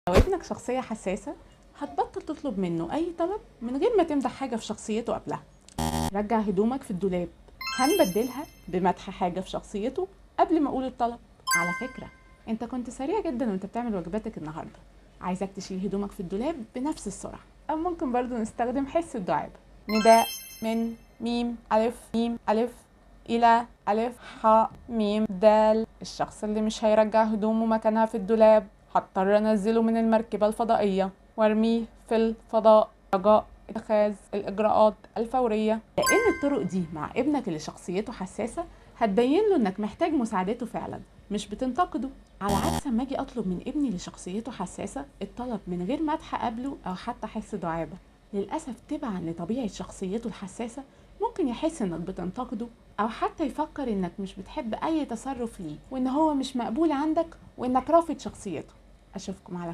لو ابنك شخصية حساسة هتبطل تطلب منه أي طلب من غير ما تمدح حاجة في شخصيته قبلها. رجع هدومك في الدولاب، هنبدلها بمدح حاجة في شخصيته قبل ما أقول الطلب. على فكرة أنت كنت سريع جدا وأنت بتعمل واجباتك النهاردة، عايزك تشيل هدومك في الدولاب بنفس السرعة. أو ممكن برضو نستخدم حس الدعابة: نداء من ميم ألف ميم ألف إلى ألف حاء ميم دال. الشخص اللي مش هيرجع هدومه مكانها في الدولاب هضطر أنزله من المركبة الفضائية وارميه في الفضاء رجاء اتخاذ الإجراءات الفورية. لأن الطرق دي مع ابنك اللي شخصيته حساسة هتبين له إنك محتاج مساعدته فعلا، مش بتنتقده. على عكس ما أجي أطلب من ابني اللي شخصيته حساسة الطلب من غير مدح قبله أو حتى حس دعابة، للأسف تبعا لطبيعة شخصيته الحساسة ممكن يحس إنك بتنتقده أو حتى يفكر إنك مش بتحب أي تصرف ليه وإن هو مش مقبول عندك وإنك رافض شخصيته. أشوفكم على خير.